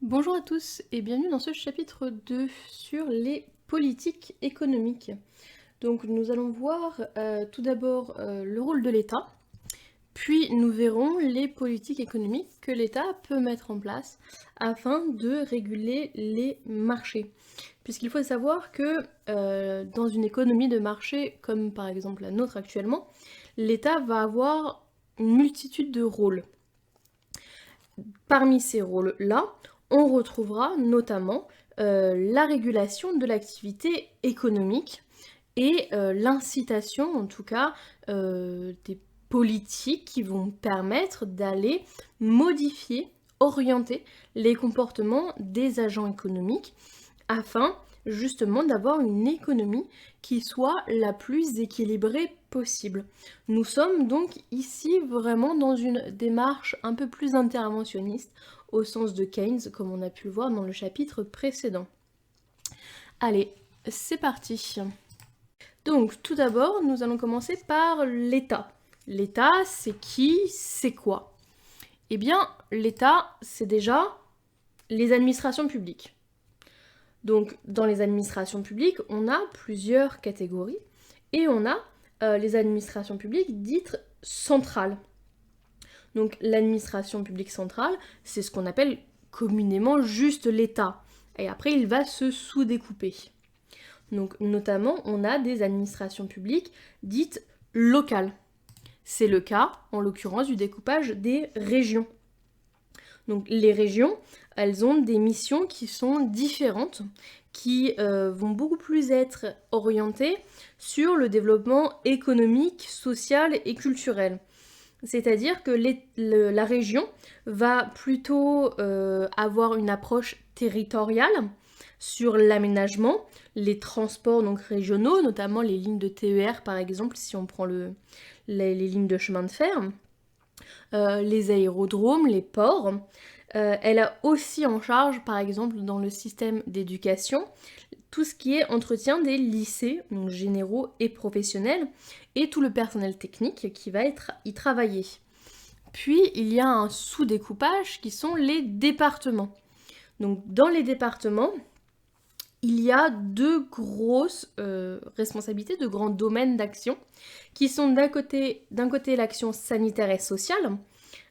Bonjour à tous et bienvenue dans ce chapitre 2 sur les politiques économiques. Donc nous allons voir tout d'abord le rôle de l'État, puis nous verrons les politiques économiques que l'État peut mettre en place afin de réguler les marchés. Puisqu'il faut savoir que dans une économie de marché comme par exemple la nôtre actuellement, l'État va avoir une multitude de rôles. Parmi ces rôles-là, on retrouvera notamment la régulation de l'activité économique et l'incitation, en tout cas, des politiques qui vont permettre d'aller modifier, orienter les comportements des agents économiques afin justement d'avoir une économie qui soit la plus équilibrée possible. Nous sommes donc ici vraiment dans une démarche un peu plus interventionniste au sens de Keynes, comme on a pu le voir dans le chapitre précédent. Allez, c'est parti. Donc tout d'abord, nous allons commencer par l'État. L'État, c'est qui, c'est quoi? Eh bien, l'État, c'est déjà les administrations publiques. Donc dans les administrations publiques, on a plusieurs catégories et on a les administrations publiques dites centrales. Donc l'administration publique centrale, c'est ce qu'on appelle communément juste l'État. Et après, il va se sous-découper. Donc notamment, on a des administrations publiques dites locales. C'est le cas, en l'occurrence, du découpage des régions. Donc les régions, elles ont des missions qui sont différentes, qui vont beaucoup plus être orientées sur le développement économique, social et culturel. C'est-à-dire que la région va plutôt avoir une approche territoriale sur l'aménagement, les transports donc régionaux, notamment les lignes de TER par exemple, si on prend les lignes de chemin de fer, les aérodromes, les ports. Elle a aussi en charge, par exemple, dans le système d'éducation, tout ce qui est entretien des lycées, donc généraux et professionnels, et tout le personnel technique qui va y travailler. Puis, il y a un sous-découpage qui sont les départements. Donc, dans les départements, il y a deux grosses responsabilités, deux grands domaines d'action, qui sont d'un côté l'action sanitaire et sociale.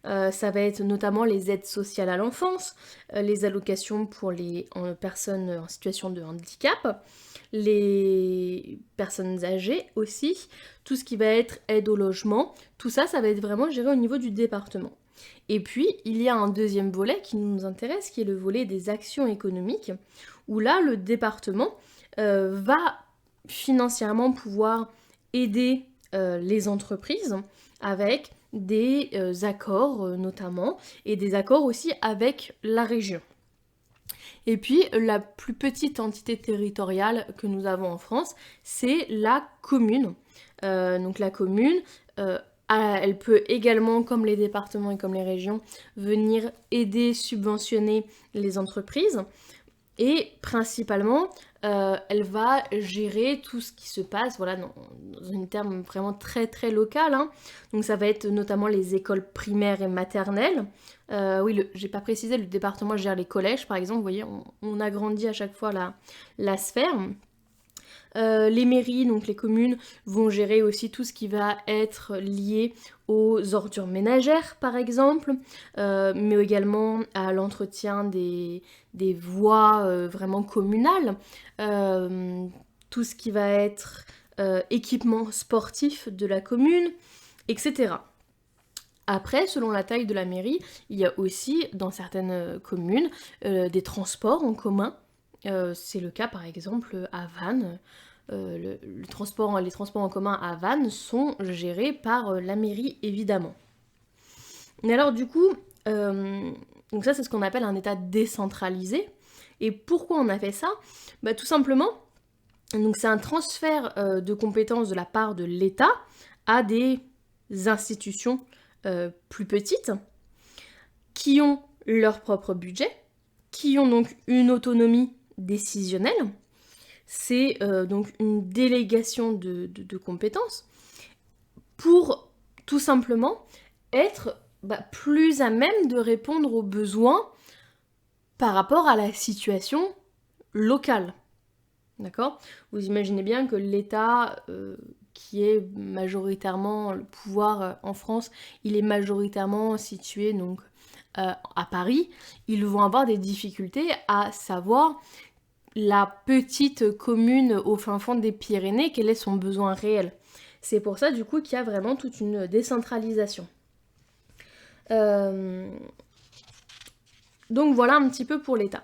Ça va être notamment les aides sociales à l'enfance, les allocations pour les personnes en situation de handicap, les personnes âgées aussi, tout ce qui va être aide au logement, tout ça, ça va être vraiment géré au niveau du département. Et puis, il y a un deuxième volet qui nous intéresse, qui est le volet des actions économiques, où là, le département va financièrement pouvoir aider les entreprises avec des accords notamment, et des accords aussi avec la région. Et puis la plus petite entité territoriale que nous avons en France, c'est la commune. Donc la commune, elle peut également, comme les départements et comme les régions, venir aider, subventionner les entreprises. Et principalement, elle va gérer tout ce qui se passe, voilà, dans un terme vraiment très très local. Hein. Donc ça va être notamment les écoles primaires et maternelles. Oui, j'ai pas précisé, le département gère les collèges, par exemple. Vous voyez, on agrandit à chaque fois la sphère. Les mairies, donc les communes, vont gérer aussi tout ce qui va être lié aux ordures ménagères, par exemple, mais également à l'entretien des voies vraiment communales, tout ce qui va être équipement sportif de la commune, etc. Après, selon la taille de la mairie, il y a aussi, dans certaines communes, des transports en commun. C'est le cas, par exemple, à Vannes. Les transports en commun à Vannes sont gérés par la mairie, évidemment. Mais alors, du coup, donc ça, c'est ce qu'on appelle un État décentralisé. Et pourquoi on a fait ça? Bah, tout simplement, donc c'est un transfert de compétences de la part de l'État à des institutions plus petites, qui ont leur propre budget, qui ont donc une autonomie décisionnelle. C'est donc une délégation de compétences pour tout simplement être plus à même de répondre aux besoins par rapport à la situation locale. D'accord ? Vous imaginez bien que l'État qui est majoritairement le pouvoir en France, il est majoritairement situé donc à Paris. Ils vont avoir des difficultés à savoir la petite commune au fin fond des Pyrénées, quel est son besoin réel. C'est pour ça du coup qu'il y a vraiment toute une décentralisation. Donc voilà un petit peu pour l'État.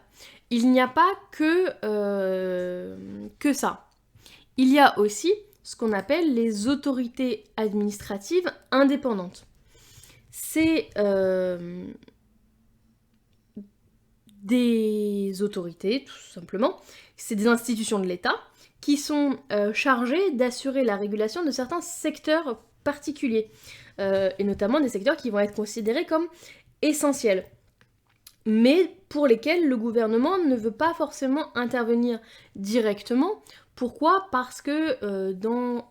Il n'y a pas que ça. Il y a aussi ce qu'on appelle les autorités administratives indépendantes. C'est des autorités, tout simplement, c'est des institutions de l'État qui sont chargées d'assurer la régulation de certains secteurs particuliers, et notamment des secteurs qui vont être considérés comme essentiels, mais pour lesquels le gouvernement ne veut pas forcément intervenir directement. Pourquoi ? Parce que dans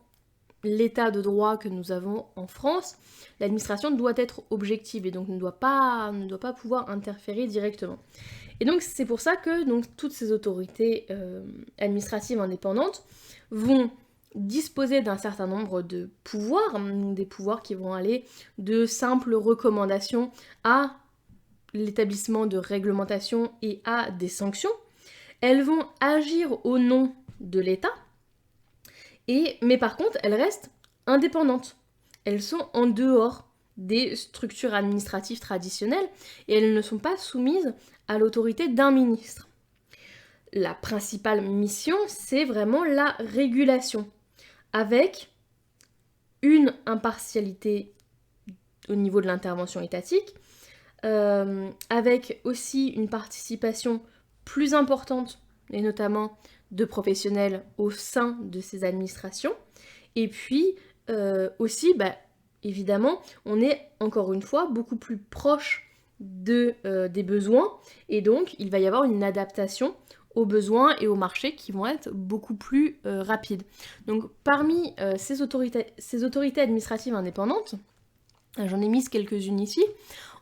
l'état de droit que nous avons en France, l'administration doit être objective et donc ne doit pas pouvoir interférer directement. Et donc c'est pour ça que toutes ces autorités administratives indépendantes vont disposer d'un certain nombre de pouvoirs, des pouvoirs qui vont aller de simples recommandations à l'établissement de réglementation et à des sanctions. Elles vont agir au nom de l'État, mais par contre, elles restent indépendantes. Elles sont en dehors des structures administratives traditionnelles et elles ne sont pas soumises à l'autorité d'un ministre. La principale mission, c'est vraiment la régulation, avec une impartialité au niveau de l'intervention étatique, avec aussi une participation plus importante, et notamment de professionnels au sein de ces administrations. Et puis aussi, évidemment, on est encore une fois beaucoup plus proche des besoins, et donc il va y avoir une adaptation aux besoins et aux marchés qui vont être beaucoup plus rapides. Donc parmi ces autorités administratives indépendantes, j'en ai mis quelques-unes ici,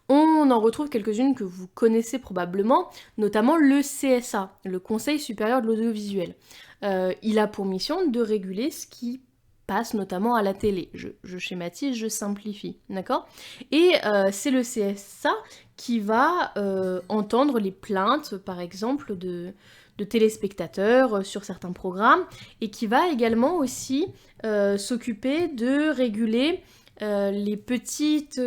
on en retrouve quelques-unes que vous connaissez probablement, notamment le CSA, le Conseil supérieur de l'audiovisuel. Il a pour mission de réguler ce qui passe notamment à la télé. Je schématise, je simplifie, d'accord ? Et c'est le CSA qui va entendre les plaintes, par exemple, de téléspectateurs sur certains programmes, et qui va également aussi s'occuper de réguler les petites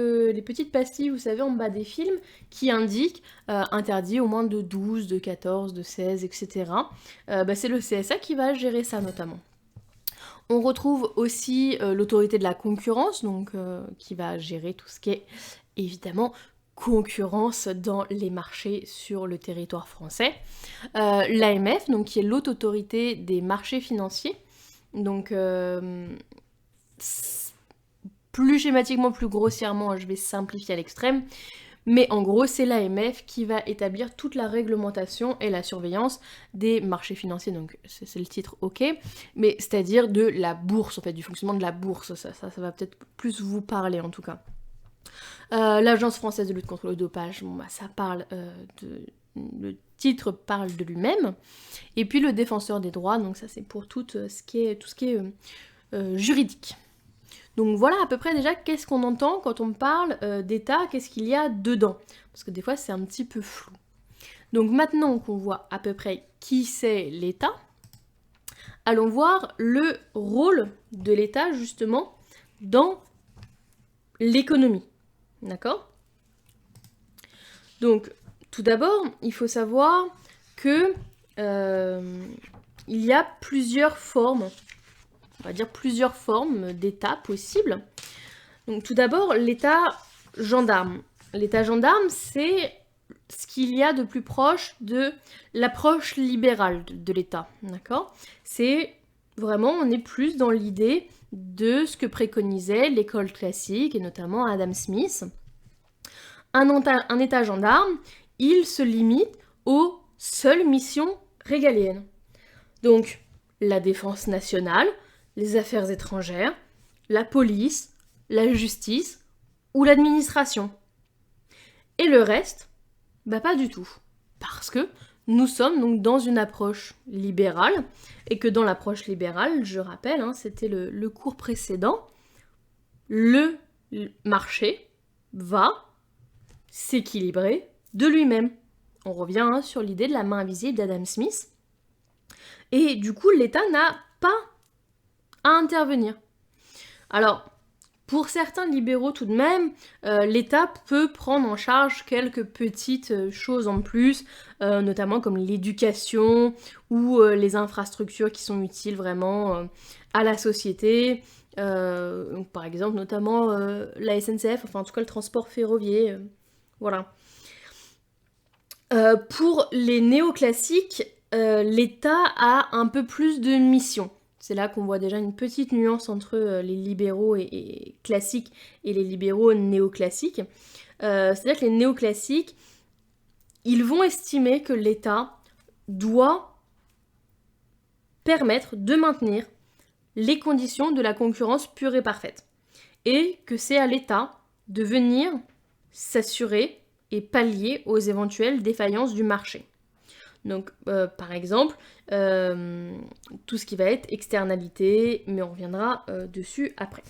pastilles, vous savez, en bas des films, qui indiquent interdit au moins de 12, de 14, de 16, etc. C'est le CSA qui va gérer ça notamment. On retrouve aussi l'autorité de la concurrence, donc qui va gérer tout ce qui est évidemment concurrence dans les marchés sur le territoire français. L'AMF, donc qui est l'haute autorité des marchés financiers, donc plus schématiquement, plus grossièrement, je vais simplifier à l'extrême, mais en gros, c'est l'AMF qui va établir toute la réglementation et la surveillance des marchés financiers, donc c'est le titre, ok, mais c'est-à-dire de la bourse, en fait, du fonctionnement de la bourse, ça va peut-être plus vous parler en tout cas. L'Agence française de lutte contre le dopage, ça parle le titre parle de lui-même, et puis le défenseur des droits, donc ça c'est pour tout ce qui est juridique. Donc voilà à peu près déjà qu'est-ce qu'on entend quand on parle d'État, qu'est-ce qu'il y a dedans, parce que des fois c'est un petit peu flou. Donc maintenant qu'on voit à peu près qui c'est l'État, allons voir le rôle de l'État justement dans l'économie. D'accord ? Donc, tout d'abord, il faut savoir que il y a plusieurs formes, on va dire plusieurs formes d'État possibles. Donc, tout d'abord, l'État gendarme. L'État gendarme, c'est ce qu'il y a de plus proche de l'approche libérale de l'État. D'accord ? C'est vraiment, on est plus dans l'idée de ce que préconisait l'école classique, et notamment Adam Smith. Un État gendarme, il se limite aux seules missions régaliennes. Donc, la défense nationale, les affaires étrangères, la police, la justice ou l'administration. Et le reste, pas du tout. Parce que nous sommes donc dans une approche libérale, et que dans l'approche libérale, je rappelle, hein, c'était le cours précédent, le marché va s'équilibrer de lui-même. On revient sur l'idée de la main invisible d'Adam Smith. Et du coup, l'État n'a pas à intervenir. Alors, pour certains libéraux tout de même, l'État peut prendre en charge quelques petites choses en plus, notamment comme l'éducation ou les infrastructures qui sont utiles vraiment à la société. Donc, par exemple, notamment la SNCF, enfin en tout cas le transport ferroviaire. Voilà. Pour les néoclassiques, l'État a un peu plus de missions. C'est là qu'on voit déjà une petite nuance entre les libéraux et classiques et les libéraux néoclassiques. C'est-à-dire que les néoclassiques, ils vont estimer que l'État doit permettre de maintenir les conditions de la concurrence pure et parfaite. Et que c'est à l'État de venir s'assurer et pallier aux éventuelles défaillances du marché. Donc, par exemple, tout ce qui va être externalité, mais on reviendra dessus après.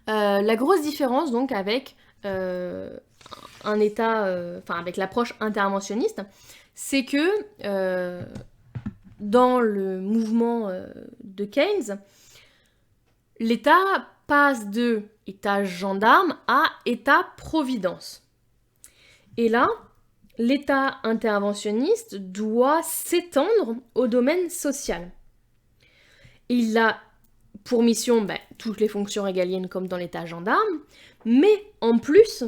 La grosse différence donc avec un État, avec l'approche interventionniste, c'est que dans le mouvement de Keynes, l'État passe de État gendarme à État-providence. Et là, l'État interventionniste doit s'étendre au domaine social. Il a pour mission toutes les fonctions régaliennes comme dans l'État gendarme, mais en plus,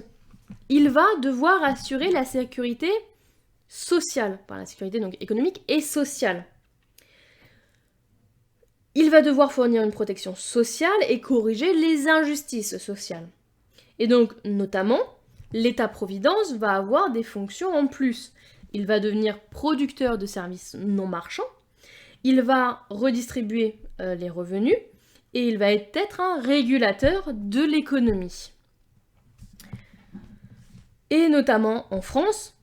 il va devoir assurer la sécurité sociale, par la sécurité donc économique et sociale. Il va devoir fournir une protection sociale et corriger les injustices sociales. Et donc, notamment, l'État-providence va avoir des fonctions en plus. Il va devenir producteur de services non marchands, il va redistribuer les revenus, et il va être un régulateur de l'économie. Et notamment en France,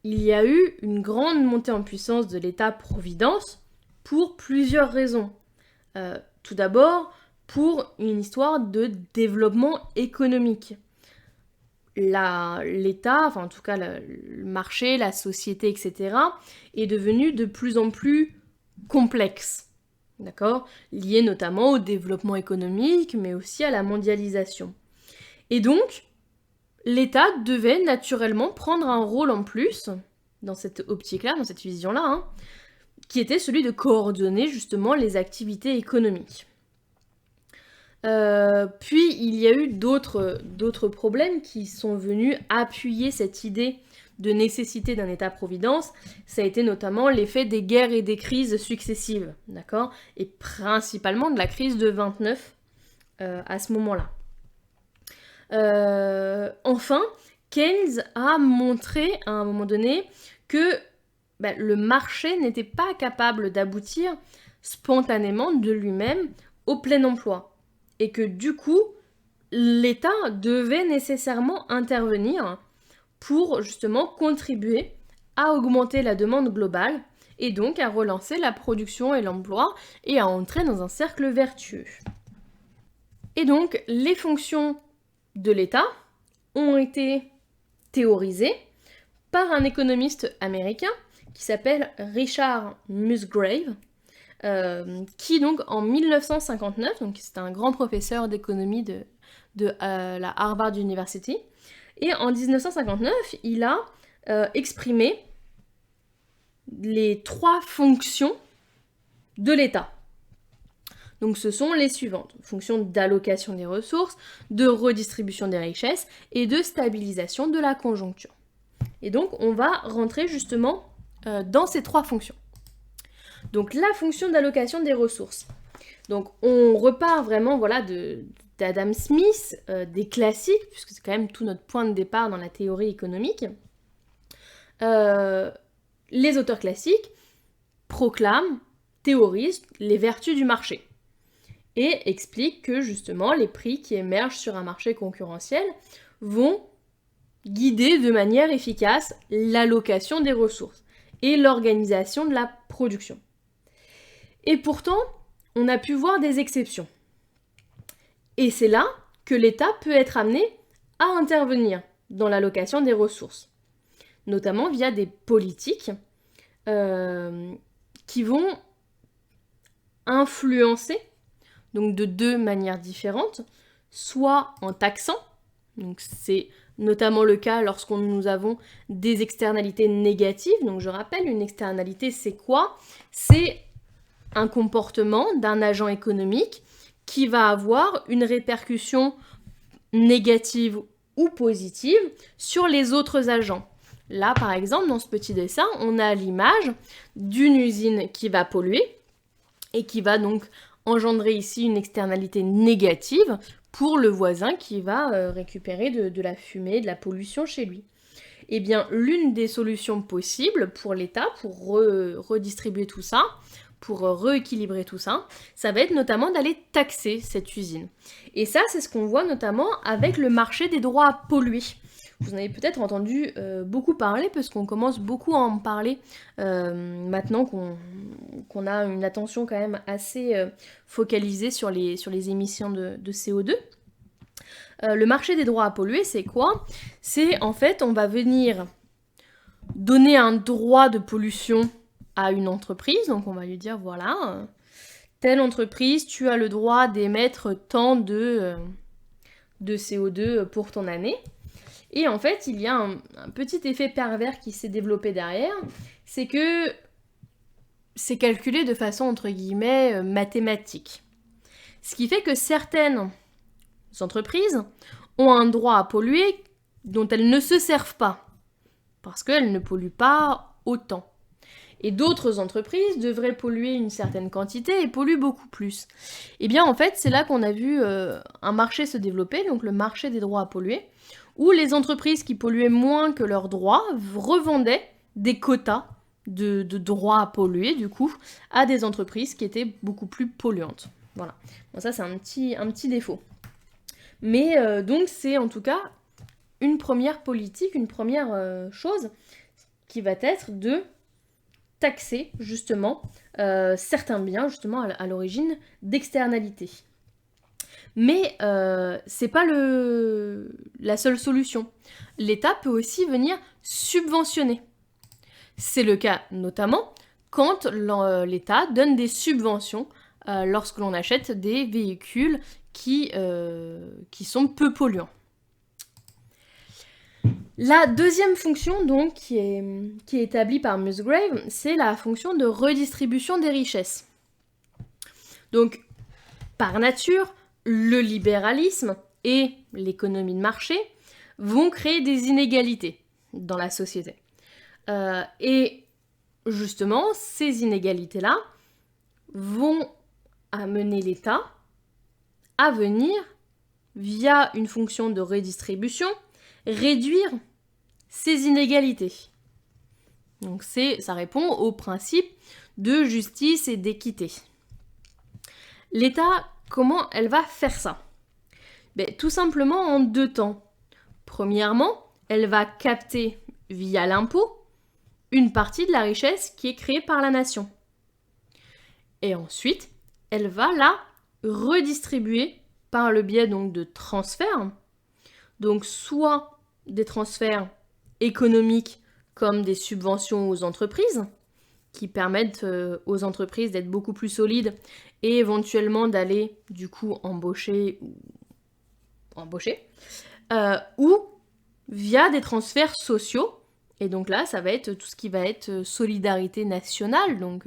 il y a eu une grande montée en puissance de l'État-providence pour plusieurs raisons. Tout d'abord, pour une histoire de développement économique. L'État, enfin en tout cas le marché, la société, etc., est devenu de plus en plus complexe, d'accord ? Lié notamment au développement économique, mais aussi à la mondialisation. Et donc, l'État devait naturellement prendre un rôle en plus, dans cette optique-là, dans cette vision-là, qui était celui de coordonner justement les activités économiques. Puis il y a eu d'autres problèmes qui sont venus appuyer cette idée de nécessité d'un État-providence. Ça a été notamment l'effet des guerres et des crises successives, d'accord ? Et principalement de la crise de 29 à ce moment-là. Enfin, Keynes a montré à un moment donné que le marché n'était pas capable d'aboutir spontanément de lui-même au plein emploi. Et que du coup, l'État devait nécessairement intervenir pour justement contribuer à augmenter la demande globale et donc à relancer la production et l'emploi et à entrer dans un cercle vertueux. Et donc, les fonctions de l'État ont été théorisées par un économiste américain qui s'appelle Richard Musgrave, qui donc en 1959, donc c'est un grand professeur d'économie de la Harvard University, et en 1959, il a exprimé les 3 fonctions de l'État. Donc ce sont les suivantes: fonction d'allocation des ressources, de redistribution des richesses et de stabilisation de la conjoncture. Et donc on va rentrer justement dans ces 3 fonctions. Donc la fonction d'allocation des ressources. Donc on repart vraiment d'Adam Smith, des classiques, puisque c'est quand même tout notre point de départ dans la théorie économique. Les auteurs classiques proclament, théorisent les vertus du marché et expliquent que justement les prix qui émergent sur un marché concurrentiel vont guider de manière efficace l'allocation des ressources et l'organisation de la production. Et pourtant, on a pu voir des exceptions. Et c'est là que l'État peut être amené à intervenir dans l'allocation des ressources, notamment via des politiques qui vont influencer, donc de deux manières différentes, soit en taxant, donc c'est notamment le cas lorsqu'on nous avons des externalités négatives. Donc je rappelle, une externalité c'est quoi? C'est un comportement d'un agent économique qui va avoir une répercussion négative ou positive sur les autres agents. Là, par exemple, dans ce petit dessin, on a l'image d'une usine qui va polluer et qui va donc engendrer ici une externalité négative pour le voisin qui va récupérer de la fumée, de la pollution chez lui. Eh bien, l'une des solutions possibles pour l'État, pour redistribuer tout ça, pour rééquilibrer tout ça, ça va être notamment d'aller taxer cette usine. Et ça, c'est ce qu'on voit notamment avec le marché des droits à polluer. Vous en avez peut-être entendu beaucoup parler, parce qu'on commence beaucoup à en parler maintenant qu'on a une attention quand même assez focalisée sur les émissions de CO2. Le marché des droits à polluer, c'est quoi? C'est en fait, on va venir donner un droit de pollution à une entreprise, donc on va lui dire voilà, telle entreprise, tu as le droit d'émettre tant de CO2 pour ton année. Et en fait, il y a un petit effet pervers qui s'est développé derrière, c'est que c'est calculé de façon entre guillemets mathématique. Ce qui fait que certaines entreprises ont un droit à polluer dont elles ne se servent pas, parce qu'elles ne polluent pas autant. Et d'autres entreprises devraient polluer une certaine quantité et polluent beaucoup plus. Et bien en fait, c'est là qu'on a vu un marché se développer, donc le marché des droits à polluer, où les entreprises qui polluaient moins que leurs droits revendaient des quotas de droits à polluer, du coup, à des entreprises qui étaient beaucoup plus polluantes. Voilà. Bon, ça, c'est un petit défaut. Mais donc, c'est en tout cas une première politique, une première chose qui va être de taxer, justement, certains biens, justement, à l'origine d'externalités. Mais c'est pas la seule solution. L'État peut aussi venir subventionner. C'est le cas notamment quand l'État donne des subventions lorsque l'on achète des véhicules qui sont peu polluants. La deuxième fonction donc qui est établie par Musgrave, c'est la fonction de redistribution des richesses. Donc, par nature, le libéralisme et l'économie de marché vont créer des inégalités dans la société. Et justement, ces inégalités-là vont amener l'État à venir, via une fonction de redistribution, réduire ces inégalités. Donc ça répond au principe de justice et d'équité. L'État, comment elle va faire ça? Tout simplement en deux temps. Premièrement, elle va capter via l'impôt une partie de la richesse qui est créée par la nation. Et ensuite, elle va la redistribuer par le biais donc de transferts. Donc soit des transferts économiques comme des subventions aux entreprises, qui permettent aux entreprises d'être beaucoup plus solides et éventuellement d'aller du coup embaucher, ou via des transferts sociaux. Et donc là, ça va être tout ce qui va être solidarité nationale. Donc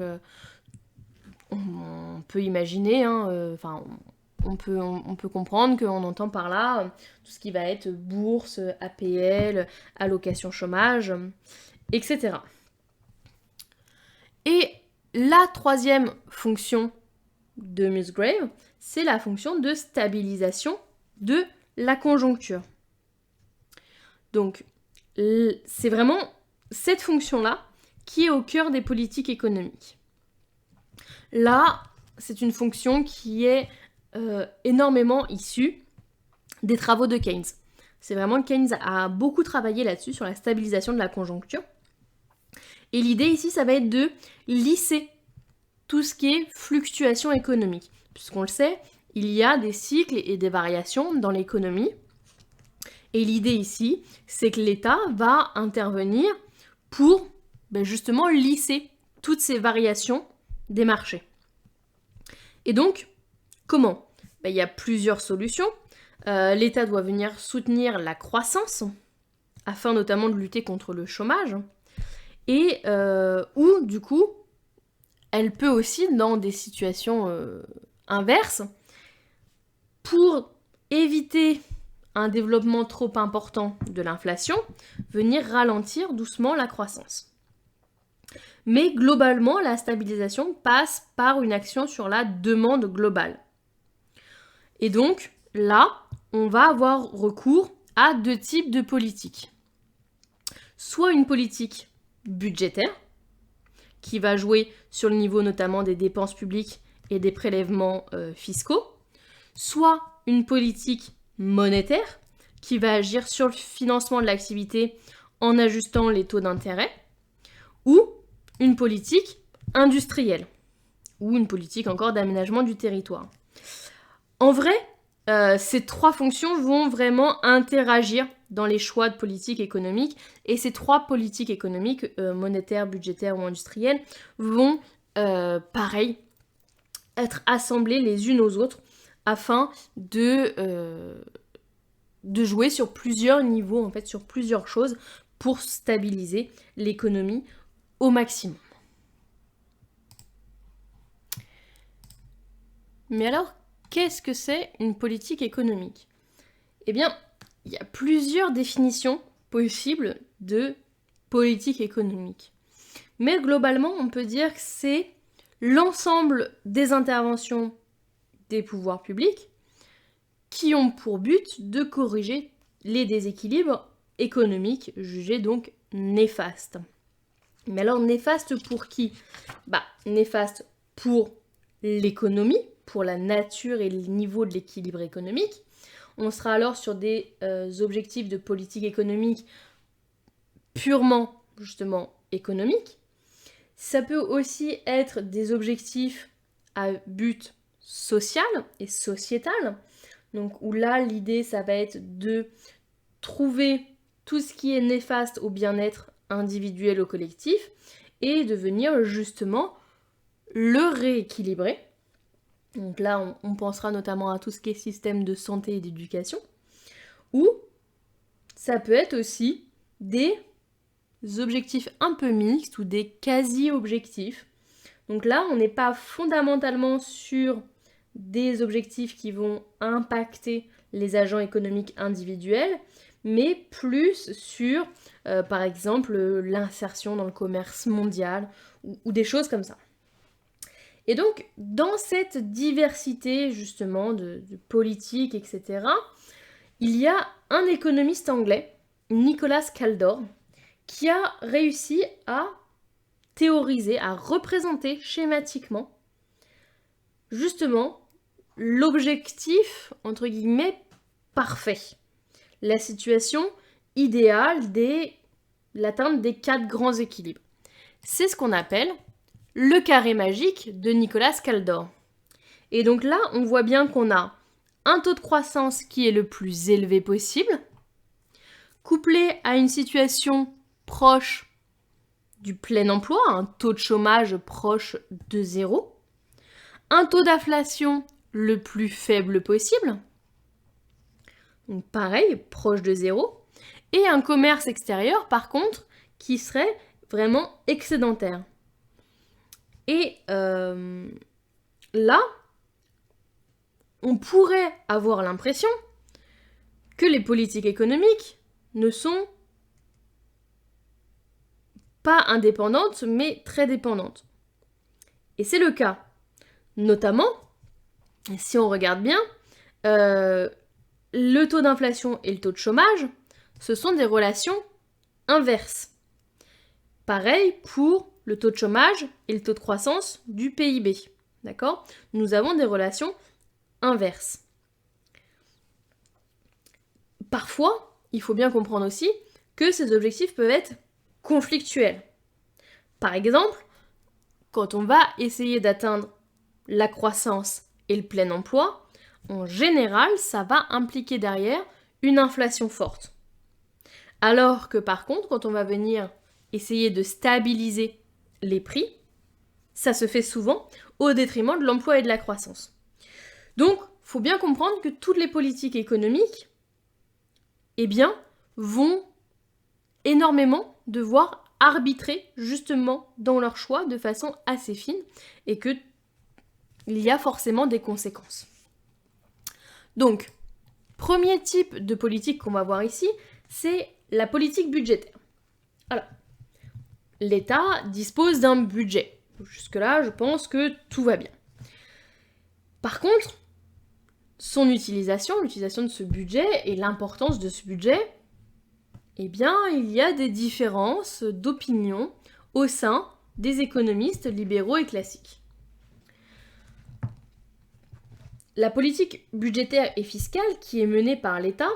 on peut imaginer, on peut comprendre qu'on entend par là tout ce qui va être bourse, APL, allocation chômage, etc. Et la troisième fonction de Musgrave, c'est la fonction de stabilisation de la conjoncture. Donc, c'est vraiment cette fonction-là qui est au cœur des politiques économiques. Là, c'est une fonction qui est énormément issue des travaux de Keynes. C'est vraiment Keynes a beaucoup travaillé là-dessus, sur la stabilisation de la conjoncture. Et l'idée ici, ça va être de lisser tout ce qui est fluctuation économique. Puisqu'on le sait, il y a des cycles et des variations dans l'économie. Et l'idée ici, c'est que l'État va intervenir pour justement lisser toutes ces variations des marchés. Et donc, comment ? Il y a plusieurs solutions. L'État doit venir soutenir la croissance, afin notamment de lutter contre le chômage, et ou du coup, elle peut aussi, dans des situations inverses, pour éviter un développement trop important de l'inflation, venir ralentir doucement la croissance. Mais globalement, la stabilisation passe par une action sur la demande globale. Et donc, là, on va avoir recours à 2 types de politiques. Soit une politique budgétaire, qui va jouer sur le niveau notamment des dépenses publiques et des prélèvements fiscaux, soit une politique monétaire, qui va agir sur le financement de l'activité en ajustant les taux d'intérêt, ou une politique industrielle, ou une politique encore d'aménagement du territoire. En vrai, ces 3 fonctions vont vraiment interagir dans les choix de politique économique, et ces 3 politiques économiques, monétaires, budgétaires ou industrielles, vont, pareil, être assemblées les unes aux autres afin de jouer sur plusieurs niveaux, en fait, sur plusieurs choses pour stabiliser l'économie au maximum. Mais alors, qu'est-ce que c'est une politique économique ? Eh bien, il y a plusieurs définitions possibles de politique économique. Mais globalement, on peut dire que c'est l'ensemble des interventions des pouvoirs publics qui ont pour but de corriger les déséquilibres économiques jugés donc néfastes. Mais alors, néfaste pour qui ? Néfaste pour l'économie, pour la nature et le niveau de l'équilibre économique. On sera alors sur des objectifs de politique économique purement, justement, économiques. Ça peut aussi être des objectifs à but social et sociétal. Donc, où là, l'idée, ça va être de trouver tout ce qui est néfaste au bien-être individuel ou collectif et de venir justement le rééquilibrer. Donc là, on pensera notamment à tout ce qui est système de santé et d'éducation. Ou ça peut être aussi des objectifs un peu mixtes ou des quasi-objectifs. Donc là, on n'est pas fondamentalement sur des objectifs qui vont impacter les agents économiques individuels, mais plus sur, par exemple, l'insertion dans le commerce mondial ou des choses comme ça. Et donc, dans cette diversité, justement, de politique, etc., il y a un économiste anglais, Nicholas Kaldor, qui a réussi à théoriser, à représenter schématiquement, justement, l'objectif, entre guillemets, parfait. La situation idéale l'atteinte des 4 grands équilibres. C'est ce qu'on appelle le carré magique de Nicholas Kaldor. Et donc là, on voit bien qu'on a un taux de croissance qui est le plus élevé possible, couplé à une situation proche du plein emploi, un taux de chômage proche de 0, un taux d'inflation le plus faible possible, donc pareil, proche de 0, et un commerce extérieur, par contre, qui serait vraiment excédentaire. Et là, on pourrait avoir l'impression que les politiques économiques ne sont pas indépendantes, mais très dépendantes. Et c'est le cas. Notamment, si on regarde bien, le taux d'inflation et le taux de chômage, ce sont des relations inverses. Pareil pour le taux de chômage et le taux de croissance du PIB. D'accord ? Nous avons des relations inverses. Parfois, il faut bien comprendre aussi que ces objectifs peuvent être conflictuels. Par exemple, quand on va essayer d'atteindre la croissance et le plein emploi, en général, ça va impliquer derrière une inflation forte. Alors que par contre, quand on va venir essayer de stabiliser les prix, ça se fait souvent au détriment de l'emploi et de la croissance. Donc, il faut bien comprendre que toutes les politiques économiques, vont énormément devoir arbitrer justement dans leur choix de façon assez fine et qu'il y a forcément des conséquences. Donc, premier type de politique qu'on va voir ici, c'est la politique budgétaire. Alors, l'État dispose d'un budget. Jusque-là, je pense que tout va bien. Par contre, l'utilisation de ce budget et l'importance de ce budget, il y a des différences d'opinion au sein des économistes libéraux et classiques. La politique budgétaire et fiscale qui est menée par l'État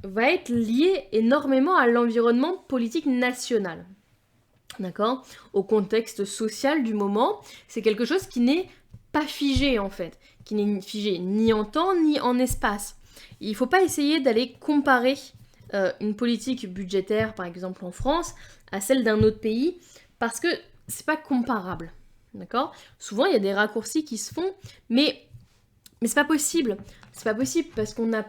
va être liée énormément à l'environnement politique national. D'accord ? Au contexte social du moment, c'est quelque chose qui n'est pas figé en fait, qui n'est figé ni en temps ni en espace. Il ne faut pas essayer d'aller comparer une politique budgétaire, par exemple en France, à celle d'un autre pays, parce que c'est pas comparable. D'accord ? Souvent, il y a des raccourcis qui se font, mais c'est pas possible. C'est pas possible parce qu'on n'a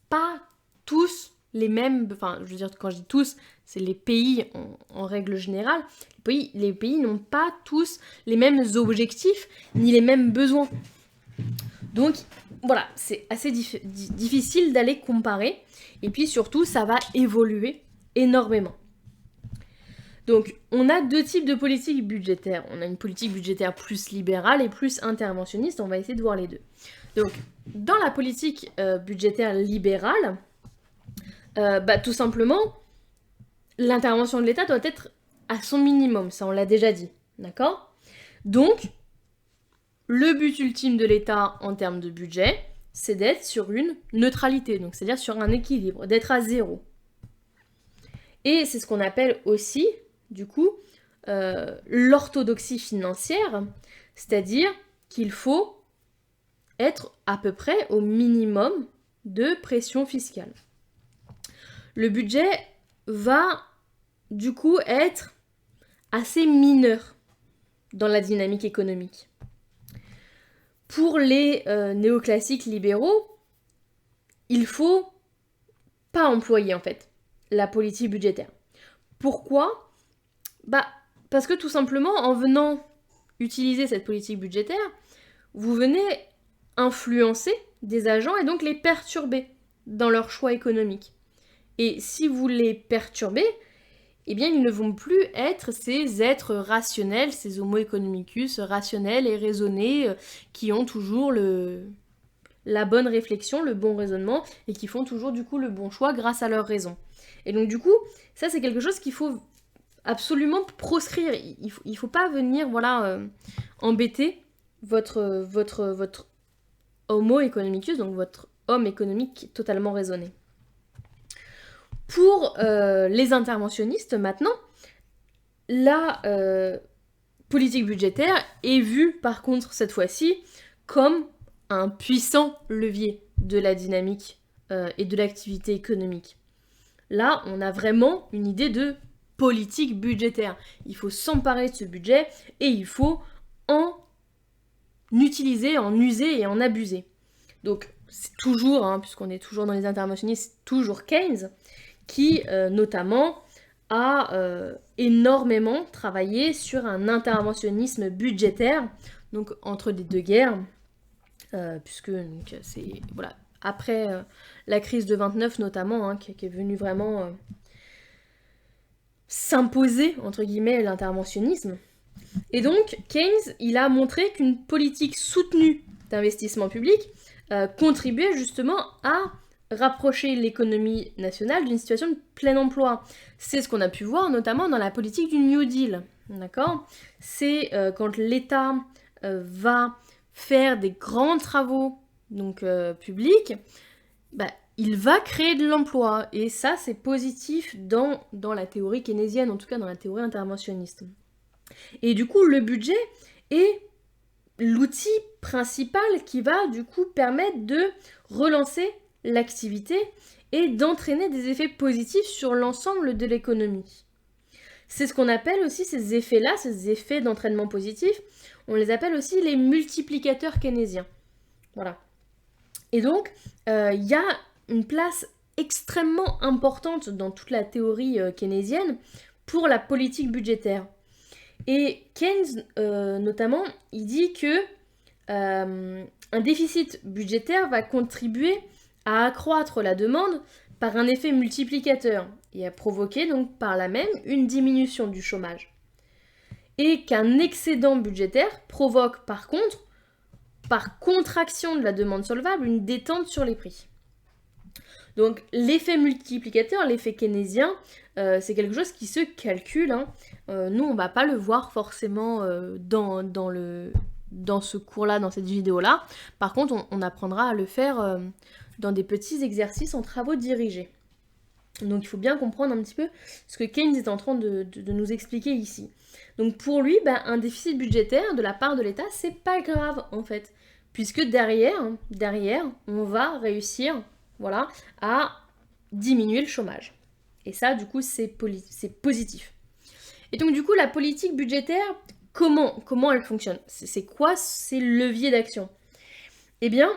pas tous les mêmes... Enfin, je veux dire, quand je dis tous, c'est les pays en règle générale. Les pays n'ont pas tous les mêmes objectifs ni les mêmes besoins. Donc, voilà, c'est assez difficile d'aller comparer. Et puis surtout, ça va évoluer énormément. Donc, on a deux types de politiques budgétaires. On a une politique budgétaire plus libérale et plus interventionniste. On va essayer de voir les deux. Donc, dans la politique budgétaire libérale, tout simplement, l'intervention de l'État doit être à son minimum. Ça, on l'a déjà dit. D'accord ? Donc, le but ultime de l'État en termes de budget, c'est d'être sur une neutralité, donc c'est-à-dire sur un équilibre, d'être à zéro. Et c'est ce qu'on appelle aussi, du coup, l'orthodoxie financière, c'est-à-dire qu'il faut être à peu près au minimum de pression fiscale. Le budget va, du coup, être assez mineur dans la dynamique économique. Pour les néoclassiques libéraux, il faut pas employer en fait la politique budgétaire. Pourquoi ? Parce que tout simplement, en venant utiliser cette politique budgétaire, vous venez influencer des agents et donc les perturber dans leurs choix économiques. Et si vous les perturbez, ils ne vont plus être ces êtres rationnels, ces homo economicus rationnels et raisonnés qui ont toujours la bonne réflexion, le bon raisonnement et qui font toujours du coup le bon choix grâce à leur raison. Et donc du coup, ça c'est quelque chose qu'il faut absolument proscrire. Il faut pas venir embêter votre homo economicus, donc votre homme économique totalement raisonné. Pour les interventionnistes, maintenant, la politique budgétaire est vue, par contre, cette fois-ci, comme un puissant levier de la dynamique et de l'activité économique. Là, on a vraiment une idée de politique budgétaire. Il faut s'emparer de ce budget et il faut en utiliser, en user et en abuser. Donc, c'est toujours, puisqu'on est toujours dans les interventionnistes, toujours Keynes, qui notamment a énormément travaillé sur un interventionnisme budgétaire, donc entre les deux guerres, puisque donc, c'est après la crise de 29 notamment, qui est venue vraiment s'imposer, entre guillemets, l'interventionnisme. Et donc, Keynes, il a montré qu'une politique soutenue d'investissement public contribuait justement à rapprocher l'économie nationale d'une situation de plein emploi. C'est ce qu'on a pu voir notamment dans la politique du New Deal. D'accord ? C'est quand l'État va faire des grands travaux donc, publics, il va créer de l'emploi. Et ça, c'est positif dans la théorie keynésienne, en tout cas dans la théorie interventionniste. Et du coup, le budget est l'outil principal qui va du coup permettre de relancer l'activité et d'entraîner des effets positifs sur l'ensemble de l'économie. C'est ce qu'on appelle aussi ces effets-là, ces effets d'entraînement positif, on les appelle aussi les multiplicateurs keynésiens. Voilà. Et donc, il y a une place extrêmement importante dans toute la théorie keynésienne pour la politique budgétaire. Et Keynes, notamment, il dit que un déficit budgétaire va contribuer à accroître la demande par un effet multiplicateur et à provoquer donc par là même une diminution du chômage. Et qu'un excédent budgétaire provoque par contre, par contraction de la demande solvable, une détente sur les prix. Donc l'effet multiplicateur, l'effet keynésien, c'est quelque chose qui se calcule. Nous, on ne va pas le voir forcément dans ce cours-là, dans cette vidéo-là. Par contre, on apprendra à le faire dans des petits exercices en travaux dirigés. Donc il faut bien comprendre un petit peu ce que Keynes est en train de nous expliquer ici. Donc pour lui, un déficit budgétaire de la part de l'État, c'est pas grave en fait. Puisque derrière, on va réussir à diminuer le chômage. Et ça, du coup, c'est positif. Et donc, du coup, la politique budgétaire, comment elle fonctionne? C'est quoi ces leviers d'action? Eh bien,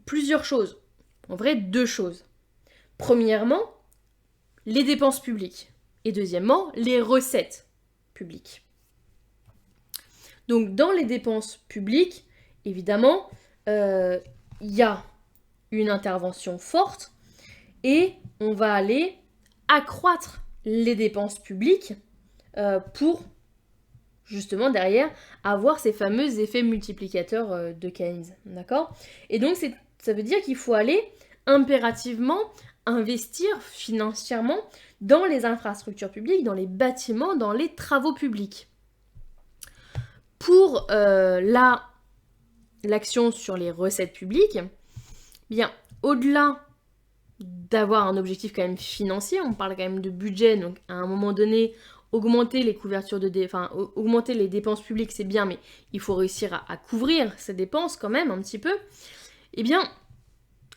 plusieurs choses. En vrai, 2 choses. Premièrement, les dépenses publiques. Et deuxièmement, les recettes publiques. Donc, dans les dépenses publiques, évidemment, il y a une intervention forte et on va aller accroître les dépenses publiques pour justement derrière avoir ces fameux effets multiplicateurs de Keynes, d'accord? Et donc ça veut dire qu'il faut aller impérativement investir financièrement dans les infrastructures publiques, dans les bâtiments, dans les travaux publics. Pour l'action sur les recettes publiques, bien, au-delà d'avoir un objectif quand même financier, on parle quand même de budget, donc à un moment donné, augmenter les couvertures augmenter les dépenses publiques, c'est bien, mais il faut réussir à couvrir ces dépenses quand même un petit peu. Eh bien,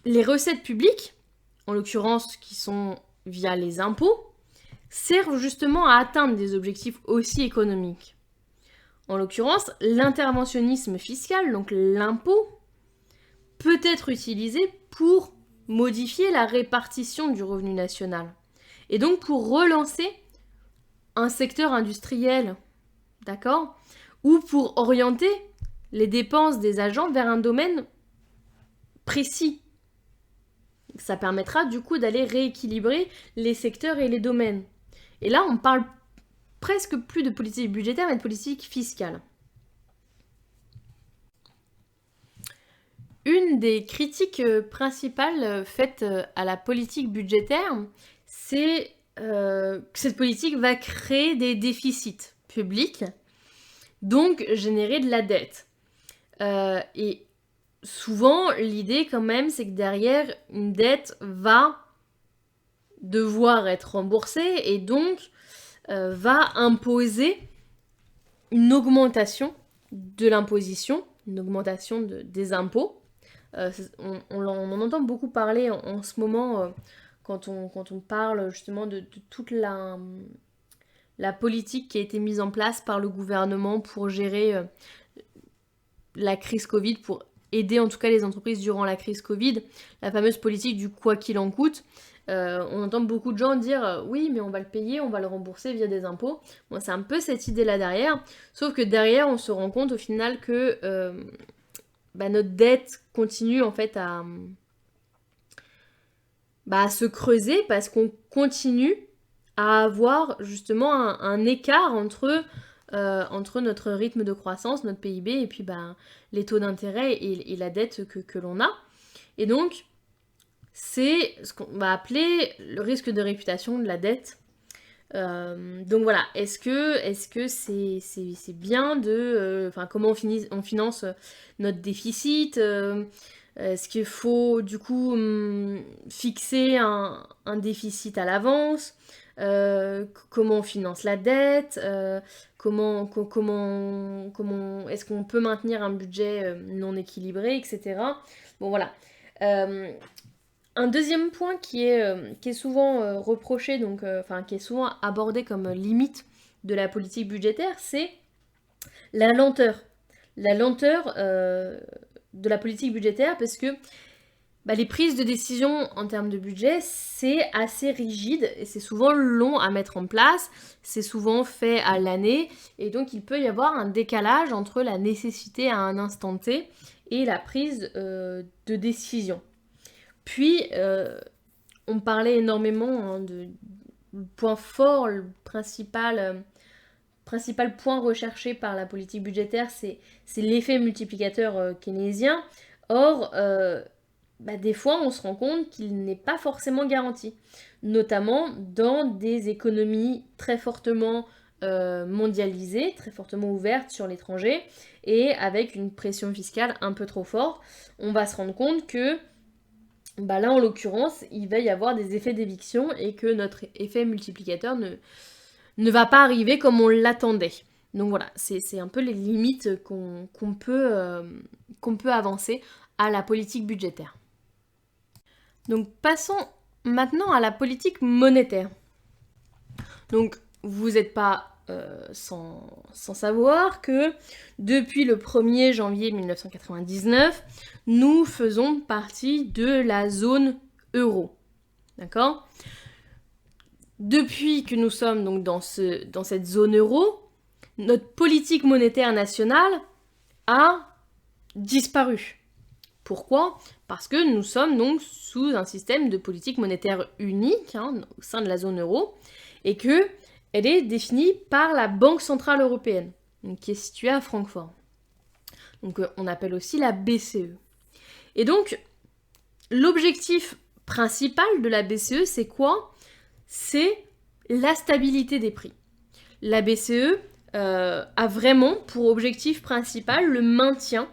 les recettes publiques, en l'occurrence qui sont via les impôts, servent justement à atteindre des objectifs aussi économiques. En l'occurrence, l'interventionnisme fiscal, donc l'impôt, peut être utilisé pour modifier la répartition du revenu national. Et donc pour relancer un secteur industriel, d'accord? Ou pour orienter les dépenses des agents vers un domaine précis. Ça permettra du coup d'aller rééquilibrer les secteurs et les domaines. Et là, on parle presque plus de politique budgétaire, mais de politique fiscale. Une des critiques principales faites à la politique budgétaire, c'est que cette politique va créer des déficits publics, donc générer de la dette. Et souvent, l'idée quand même, c'est que derrière, une dette va devoir être remboursée et donc va imposer une augmentation de l'imposition, une augmentation des impôts. On en entend beaucoup parler en ce moment quand on parle justement de toute la politique qui a été mise en place par le gouvernement pour gérer la crise Covid, pour aider en tout cas les entreprises durant la crise Covid, la fameuse politique du quoi qu'il en coûte. On entend beaucoup de gens dire oui, mais on va le payer, on va le rembourser via des impôts. Bon, c'est un peu cette idée-là derrière, sauf que derrière, on se rend compte au final que notre dette continue en fait à se creuser parce qu'on continue à avoir justement un écart entre notre rythme de croissance, notre PIB, et puis les taux d'intérêt et la dette que l'on a. Et donc, c'est ce qu'on va appeler le risque de réputation de la dette. Donc voilà, est-ce que c'est bien de... comment on finance notre déficit Est-ce qu'il faut du coup fixer un déficit à l'avance? Comment on finance la dette? Comment est-ce qu'on peut maintenir un budget non équilibré, etc. Bon voilà. Un deuxième point qui est souvent reproché, donc, qui est souvent abordé comme limite de la politique budgétaire, c'est la lenteur. La lenteur de la politique budgétaire, parce que les prises de décision en termes de budget, c'est assez rigide et c'est souvent long à mettre en place, c'est souvent fait à l'année et donc il peut y avoir un décalage entre la nécessité à un instant T et la prise de décision. Puis, on parlait énormément de point fort, le principal point recherché par la politique budgétaire, c'est l'effet multiplicateur keynésien. Or, des fois, on se rend compte qu'il n'est pas forcément garanti, notamment dans des économies très fortement mondialisées, très fortement ouvertes sur l'étranger, et avec une pression fiscale un peu trop forte. On va se rendre compte que là, en l'occurrence, il va y avoir des effets d'éviction et que notre effet multiplicateur ne va pas arriver comme on l'attendait. Donc voilà, c'est un peu les limites qu'on peut avancer à la politique budgétaire. Donc passons maintenant à la politique monétaire. Donc vous n'êtes pas sans savoir que depuis le 1er janvier 1999, nous faisons partie de la zone euro. D'accord ? Depuis que nous sommes donc dans cette zone euro, notre politique monétaire nationale a disparu. Pourquoi ? Parce que nous sommes donc sous un système de politique monétaire unique au sein de la zone euro et que elle est définie par la Banque Centrale Européenne, qui est située à Francfort. Donc on appelle aussi la BCE. Et donc, l'objectif principal de la BCE, c'est quoi ? C'est la stabilité des prix. La BCE a vraiment pour objectif principal le maintien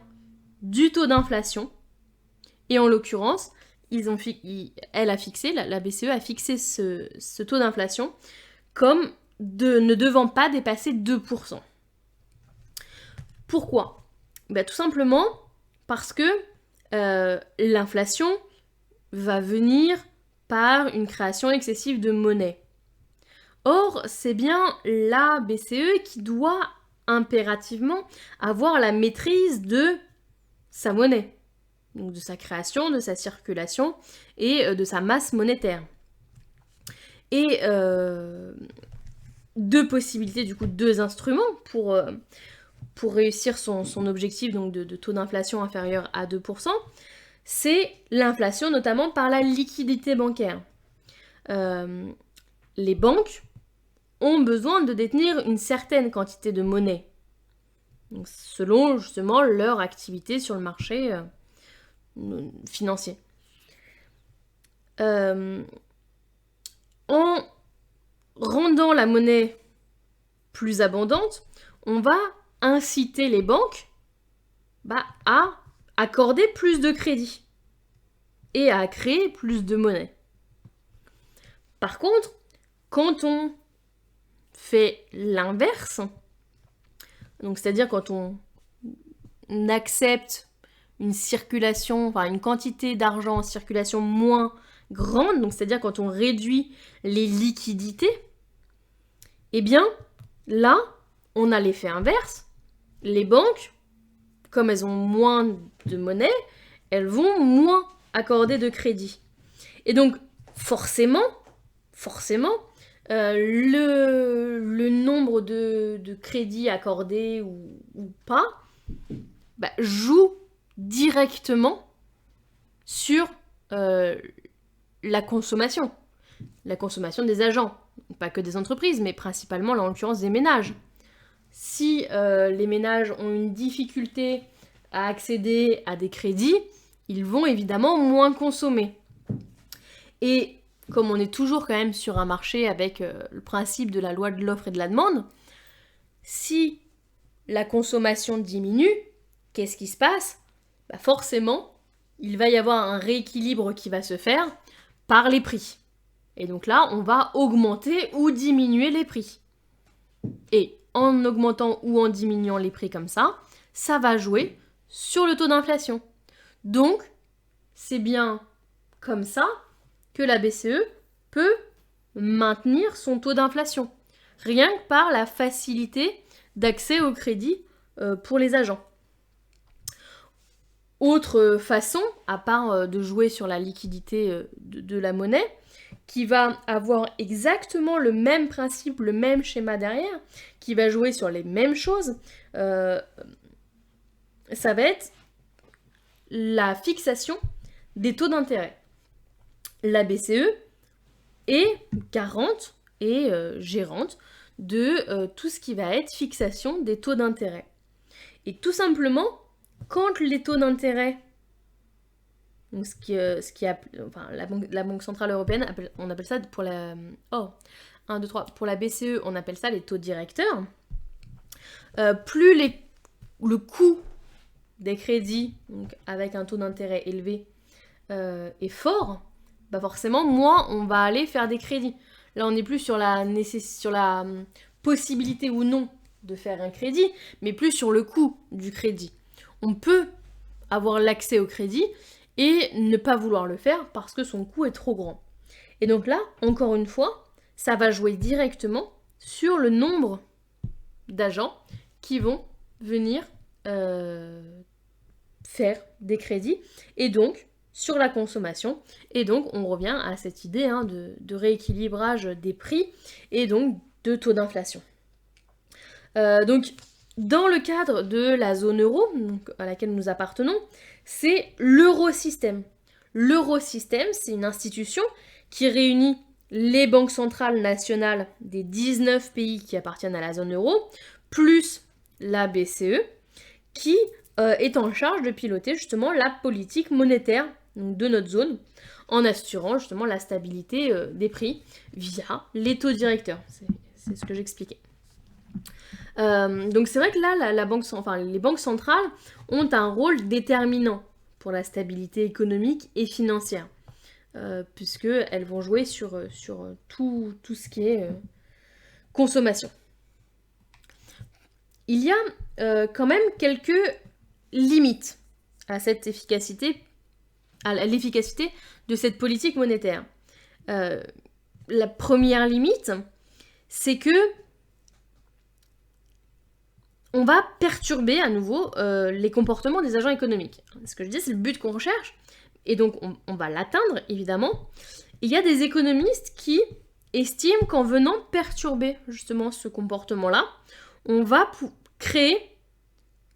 du taux d'inflation. Et en l'occurrence, la BCE a fixé ce taux d'inflation comme ne devant pas dépasser 2%. Pourquoi ? Tout simplement parce que l'inflation va venir par une création excessive de monnaie. Or, c'est bien la BCE qui doit impérativement avoir la maîtrise de sa monnaie, donc de sa création, de sa circulation et de sa masse monétaire. Et deux possibilités, du coup, deux instruments pour réussir son objectif donc de taux d'inflation inférieur à 2%, c'est l'inflation notamment par la liquidité bancaire. Les banques ont besoin de détenir une certaine quantité de monnaie, donc selon justement leur activité sur le marché financier. En rendant la monnaie plus abondante, on va inciter les banques à accorder plus de crédit et à créer plus de monnaie. Par contre, quand on fait l'inverse, donc c'est-à-dire quand on accepte une circulation, une quantité d'argent en circulation moins grande, donc c'est-à-dire quand on réduit les liquidités, eh bien là, on a l'effet inverse. Les banques, comme elles ont moins de monnaie, elles vont moins accorder de crédit. Et donc, forcément, le nombre de crédits accordés ou pas joue directement sur la consommation des agents, pas que des entreprises, mais principalement, là, en l'occurrence, des ménages. Si les ménages ont une difficulté à accéder à des crédits, ils vont évidemment moins consommer. Et comme on est toujours quand même sur un marché avec le principe de la loi de l'offre et de la demande, si la consommation diminue, qu'est-ce qui se passe ? Forcément, il va y avoir un rééquilibre qui va se faire par les prix. Et donc là, on va augmenter ou diminuer les prix. Et en augmentant ou en diminuant les prix comme ça va jouer sur le taux d'inflation. Donc, c'est bien comme ça que la BCE peut maintenir son taux d'inflation, rien que par la facilité d'accès au crédit pour les agents. Autre façon, à part de jouer sur la liquidité de la monnaie, qui va avoir exactement le même principe, le même schéma derrière, qui va jouer sur les mêmes choses, ça va être la fixation des taux d'intérêt. La BCE est garante et gérante de tout ce qui va être fixation des taux d'intérêt. Et tout simplement, quand les taux d'intérêt, donc la Banque Centrale Européenne, on appelle ça pour la... pour la BCE, on appelle ça les taux directeurs. Plus le coût des crédits, donc avec un taux d'intérêt élevé, est fort, bah forcément, moins on va aller faire des crédits. Là, on n'est plus sur la possibilité ou non de faire un crédit, mais plus sur le coût du crédit. On peut avoir l'accès au crédit et ne pas vouloir le faire parce que son coût est trop grand. Et donc là, encore une fois, ça va jouer directement sur le nombre d'agents qui vont venir faire des crédits et donc sur la consommation. Et donc, on revient à cette idée de rééquilibrage des prix et donc de taux d'inflation. Donc, dans le cadre de la zone euro, à laquelle nous appartenons, c'est l'eurosystème. L'eurosystème, c'est une institution qui réunit les banques centrales nationales des 19 pays qui appartiennent à la zone euro, plus la BCE, qui est en charge de piloter justement la politique monétaire de notre zone, en assurant justement la stabilité des prix via les taux directeurs. C'est ce que j'expliquais. Donc c'est vrai que là, les banques centrales ont un rôle déterminant pour la stabilité économique et financière, puisqu'elles vont jouer sur tout ce qui est consommation. Il y a quand même quelques limites à cette efficacité, à l'efficacité de cette politique monétaire. La première limite, c'est que on va perturber à nouveau les comportements des agents économiques. Ce que je dis, c'est le but qu'on recherche, et donc on va l'atteindre, évidemment. Il y a des économistes qui estiment qu'en venant perturber justement ce comportement-là, on va créer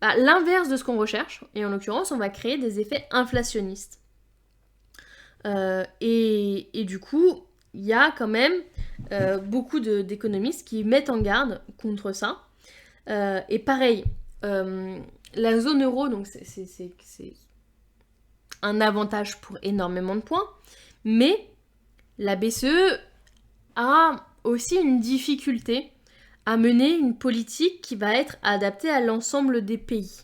l'inverse de ce qu'on recherche, et en l'occurrence, on va créer des effets inflationnistes. Et du coup, il y a quand même beaucoup d'économistes qui mettent en garde contre ça. Et pareil, la zone euro, donc c'est un avantage pour énormément de points, mais la BCE a aussi une difficulté à mener une politique qui va être adaptée à l'ensemble des pays.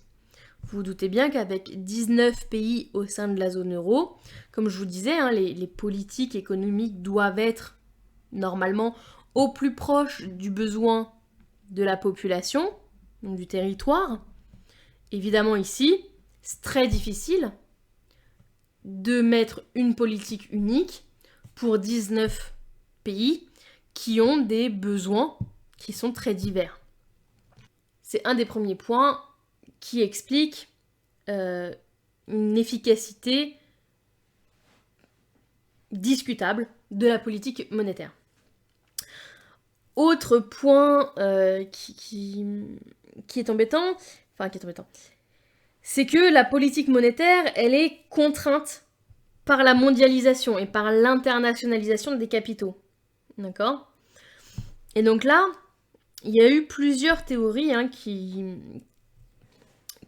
Vous vous doutez bien qu'avec 19 pays au sein de la zone euro, comme je vous disais, les politiques économiques doivent être normalement au plus proche du besoin de la population, donc du territoire. Évidemment ici, c'est très difficile de mettre une politique unique pour 19 pays qui ont des besoins qui sont très divers. C'est un des premiers points qui explique une efficacité discutable de la politique monétaire. Autre point qui est embêtant, c'est que la politique monétaire, elle est contrainte par la mondialisation et par l'internationalisation des capitaux. D'accord ? Et donc là, il y a eu plusieurs théories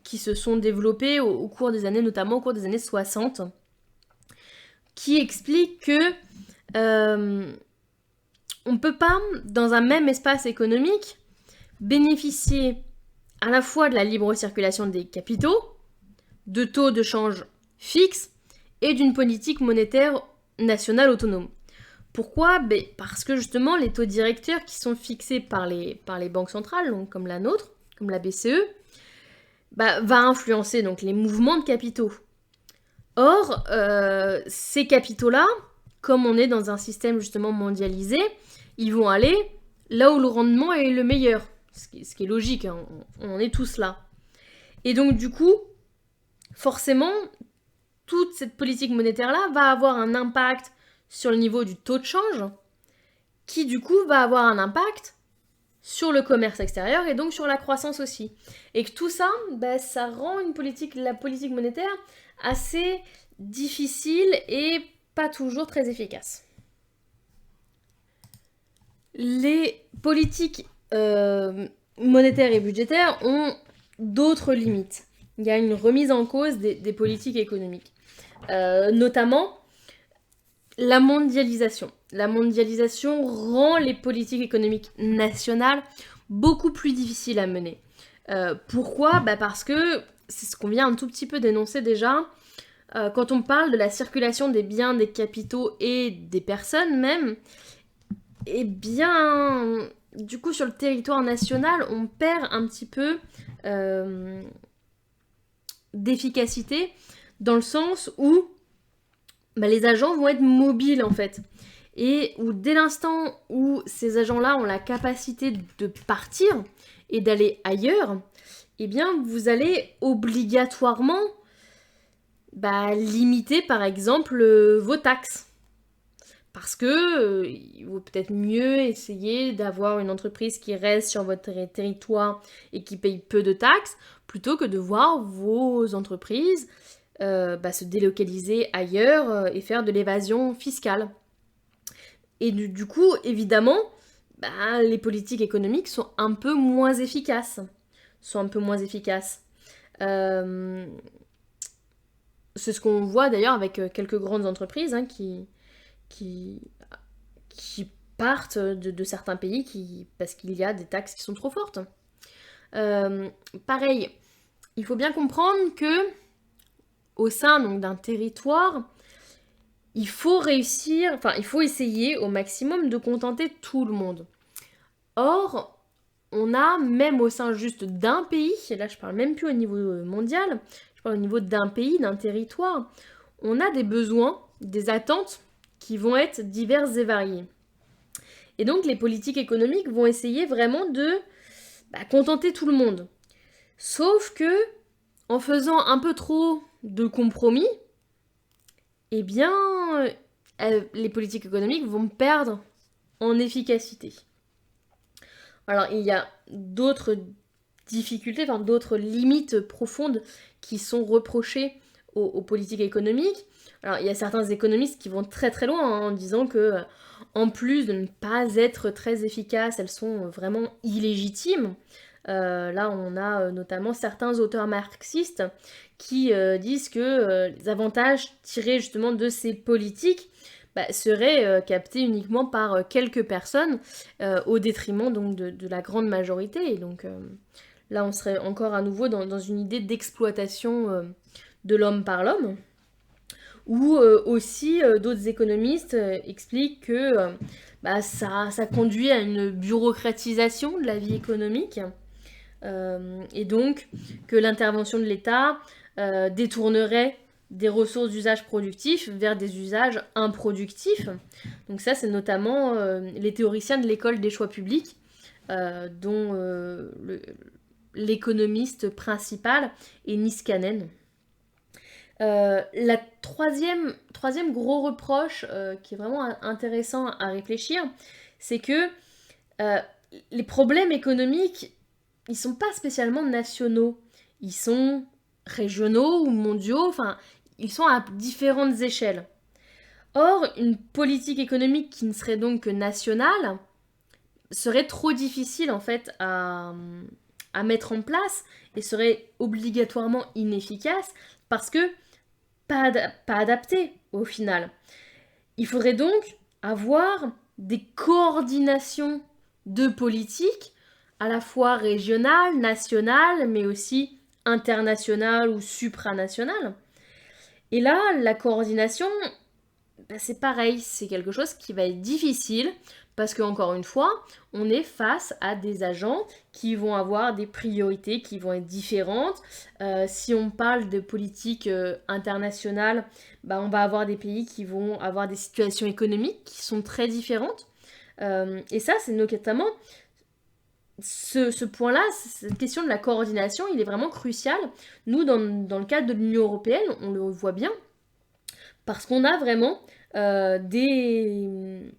qui se sont développées au cours des années, notamment au cours des années 60, qui expliquent que on ne peut pas, dans un même espace économique, bénéficier à la fois de la libre circulation des capitaux, de taux de change fixes, et d'une politique monétaire nationale autonome. Pourquoi? Parce que justement les taux directeurs qui sont fixés par les banques centrales, donc comme la nôtre, comme la BCE, va influencer donc les mouvements de capitaux. Or, ces capitaux-là, comme on est dans un système justement mondialisé, ils vont aller là où le rendement est le meilleur. Ce qui est logique, hein, on est tous là. Et donc du coup, forcément, toute cette politique monétaire-là va avoir un impact sur le niveau du taux de change, qui du coup va avoir un impact sur le commerce extérieur et donc sur la croissance aussi. Et que tout ça, ça rend la politique monétaire assez difficile et pas toujours très efficace. Les politiques monétaires et budgétaires ont d'autres limites. Il y a une remise en cause des politiques économiques. Notamment la mondialisation. La mondialisation rend les politiques économiques nationales beaucoup plus difficiles à mener. Pourquoi? Parce que, c'est ce qu'on vient un tout petit peu d'énoncer déjà, quand on parle de la circulation des biens, des capitaux et des personnes même, eh bien, du coup, sur le territoire national, on perd un petit peu d'efficacité dans le sens où les agents vont être mobiles en fait. Et où dès l'instant où ces agents-là ont la capacité de partir et d'aller ailleurs, eh bien vous allez obligatoirement limiter par exemple vos taxes. Parce que il vaut peut-être mieux essayer d'avoir une entreprise qui reste sur votre territoire et qui paye peu de taxes, plutôt que de voir vos entreprises se délocaliser ailleurs et faire de l'évasion fiscale. Et du coup, évidemment, les politiques économiques sont un peu moins efficaces. C'est ce qu'on voit d'ailleurs avec quelques grandes entreprises qui partent de certains pays parce qu'il y a des taxes qui sont trop fortes. Pareil, il faut bien comprendre que au sein donc, d'un territoire, il faut essayer au maximum de contenter tout le monde. Or, on a, même au sein juste d'un pays, et là je parle même plus au niveau mondial, je parle au niveau d'un pays, d'un territoire, on a des besoins, des attentes qui vont être diverses et variées. Et donc les politiques économiques vont essayer vraiment de contenter tout le monde. Sauf que, en faisant un peu trop de compromis, eh bien, les politiques économiques vont perdre en efficacité. Alors, il y a d'autres difficultés, d'autres limites profondes qui sont reprochées aux politiques économiques. Alors, il y a certains économistes qui vont très très loin en disant que, en plus de ne pas être très efficaces, elles sont vraiment illégitimes. Là, on a notamment certains auteurs marxistes qui disent que les avantages tirés justement de ces politiques seraient captés uniquement par quelques personnes au détriment donc de la grande majorité. Et donc là, on serait encore à nouveau dans une idée d'exploitation de l'homme par l'homme. Ou aussi d'autres économistes expliquent que ça conduit à une bureaucratisation de la vie économique. Et donc que l'intervention de l'État détournerait des ressources d'usage productif vers des usages improductifs. Donc ça, c'est notamment les théoriciens de l'école des choix publics, dont l'économiste principal est Niskanen. La troisième gros reproche qui est vraiment intéressant à réfléchir, c'est que les problèmes économiques, ils sont pas spécialement nationaux, ils sont régionaux ou mondiaux, ils sont à différentes échelles. Or, une politique économique qui ne serait donc que nationale serait trop difficile en fait à mettre en place et serait obligatoirement inefficace parce que pas adaptée au final. Il faudrait donc avoir des coordinations de politiques à la fois régionales, nationales, mais aussi internationales ou supranationales. Et là, la coordination, bah, c'est pareil, c'est quelque chose qui va être difficile parce que encore une fois, on est face à des agents qui vont avoir des priorités qui vont être différentes. Si on parle de politique internationale, bah, on va avoir des pays qui vont avoir des situations économiques qui sont très différentes. Et ça, c'est notamment ce point-là, cette question de la coordination, il est vraiment crucial. Nous, dans le cadre de l'Union européenne, on le voit bien, parce qu'on a vraiment des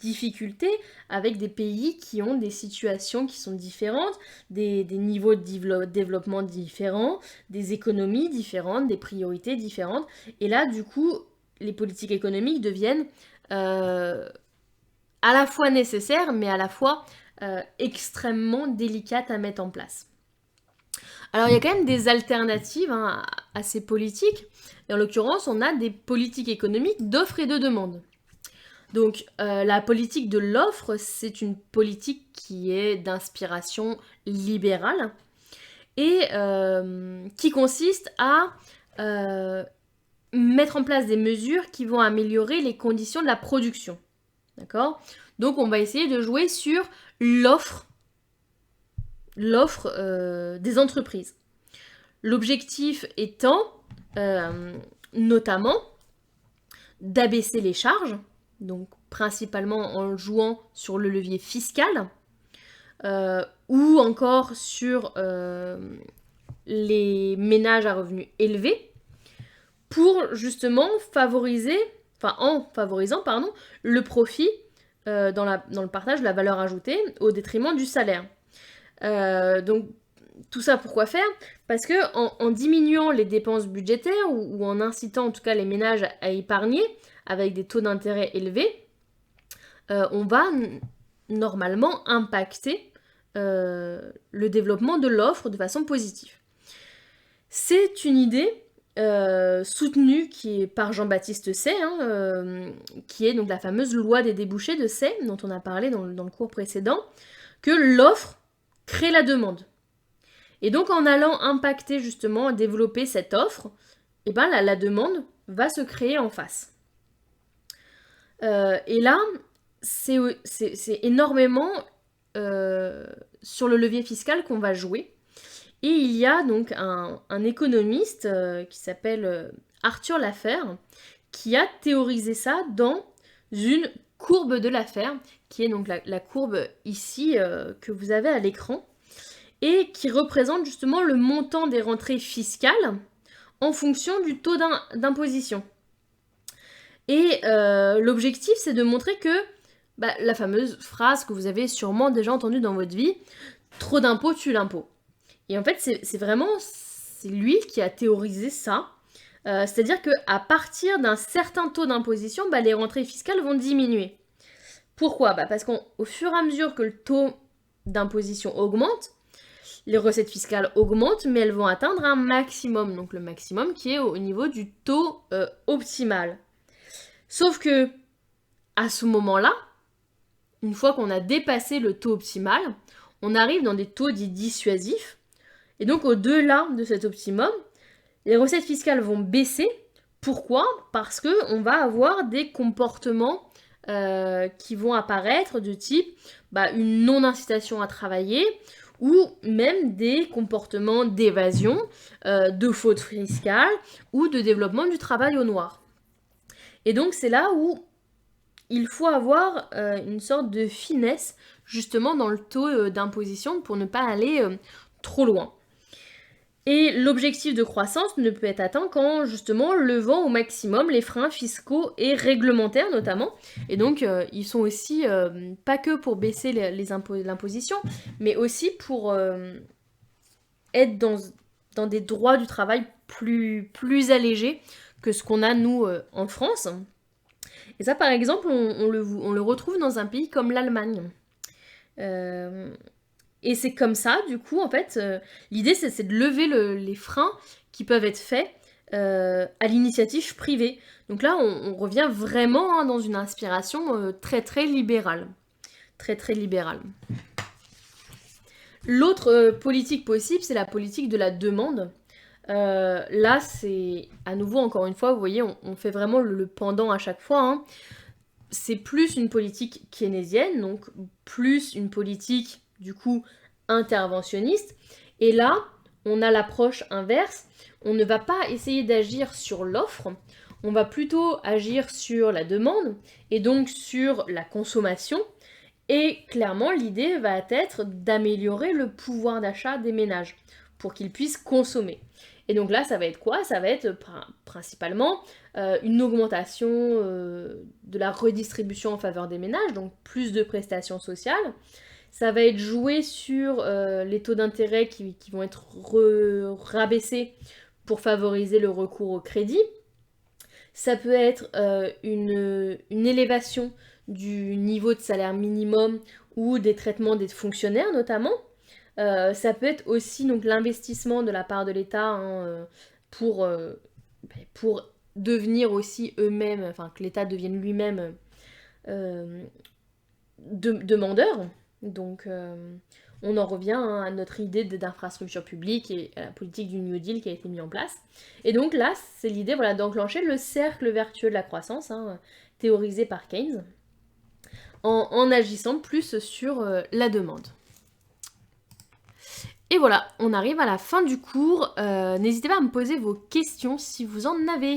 difficultés avec des pays qui ont des situations qui sont différentes, des niveaux de développement différents, des économies différentes, des priorités différentes. Et là, du coup, les politiques économiques deviennent à la fois nécessaires, mais à la fois extrêmement délicates à mettre en place. Alors il y a quand même des alternatives à ces politiques. Et en l'occurrence, on a des politiques économiques d'offre et de demande. Donc la politique de l'offre, c'est une politique qui est d'inspiration libérale et qui consiste à mettre en place des mesures qui vont améliorer les conditions de la production. D'accord ? Donc on va essayer de jouer sur l'offre des entreprises. L'objectif étant notamment d'abaisser les charges, donc principalement en jouant sur le levier fiscal, ou encore sur les ménages à revenus élevés, pour justement en favorisant le profit dans le partage de la valeur ajoutée au détriment du salaire. Donc tout ça pourquoi faire ? Parce que en diminuant les dépenses budgétaires ou en incitant en tout cas les ménages à épargner avec des taux d'intérêt élevés, on va normalement impacter le développement de l'offre de façon positive. C'est une idée soutenue par Jean-Baptiste Say, qui est donc la fameuse loi des débouchés de Say, dont on a parlé dans le cours précédent, que l'offre crée la demande. Et donc en allant impacter justement, développer cette offre, et ben la demande va se créer en face. Et là, c'est énormément sur le levier fiscal qu'on va jouer. Et il y a donc un économiste qui s'appelle Arthur Laffer qui a théorisé ça dans une courbe de Laffer, qui est donc la courbe ici que vous avez à l'écran, et qui représente justement le montant des rentrées fiscales en fonction du taux d'imposition. Et l'objectif, c'est de montrer que la fameuse phrase que vous avez sûrement déjà entendue dans votre vie, trop d'impôts tue l'impôt. Et en fait, c'est lui qui a théorisé ça. C'est-à-dire qu'à partir d'un certain taux d'imposition, les rentrées fiscales vont diminuer. Pourquoi ? Parce qu'au fur et à mesure que le taux d'imposition augmente, les recettes fiscales augmentent, mais elles vont atteindre un maximum. Donc le maximum qui est au niveau du taux optimal. Sauf que, à ce moment-là, une fois qu'on a dépassé le taux optimal, on arrive dans des taux dits dissuasifs. Et donc au-delà de cet optimum, les recettes fiscales vont baisser. Pourquoi ? Parce qu'on va avoir des comportements qui vont apparaître de type une non-incitation à travailler ou même des comportements d'évasion, de fraude fiscale ou de développement du travail au noir. Et donc c'est là où il faut avoir une sorte de finesse justement dans le taux d'imposition pour ne pas aller trop loin. Et l'objectif de croissance ne peut être atteint qu'en justement levant au maximum les freins fiscaux et réglementaires notamment. Et donc ils sont aussi pas que pour baisser l'imposition, mais aussi pour être dans des droits du travail plus allégés que ce qu'on a nous en France. Et ça par exemple on le retrouve dans un pays comme l'Allemagne. Et c'est comme ça, du coup, en fait, l'idée, c'est de lever les freins qui peuvent être faits à l'initiative privée. Donc là, on revient vraiment dans une inspiration très, très libérale. Très, très libérale. L'autre politique possible, c'est la politique de la demande. Là, c'est à nouveau, encore une fois, vous voyez, on fait vraiment le pendant à chaque fois, hein. C'est plus une politique keynésienne, donc plus une politique, du coup, interventionniste. Et là, on a l'approche inverse. On ne va pas essayer d'agir sur l'offre, on va plutôt agir sur la demande et donc sur la consommation. Et clairement, l'idée va être d'améliorer le pouvoir d'achat des ménages pour qu'ils puissent consommer. Et donc là, ça va être quoi? Ça va être principalement une augmentation de la redistribution en faveur des ménages, donc plus de prestations sociales. Ça va être joué sur les taux d'intérêt qui vont être rabaissés pour favoriser le recours au crédit. Ça peut être une élévation du niveau de salaire minimum ou des traitements des fonctionnaires notamment. Ça peut être aussi donc l'investissement de la part de l'État, hein, pour devenir aussi eux-mêmes, enfin que l'État devienne lui-même euh, demandeur. Donc on en revient, hein, à notre idée d'infrastructure publique et à la politique du New Deal qui a été mise en place. Et donc là, c'est l'idée, voilà, d'enclencher le cercle vertueux de la croissance, hein, théorisé par Keynes, en agissant plus sur la demande. Et voilà, on arrive à la fin du cours. N'hésitez pas à me poser vos questions si vous en avez.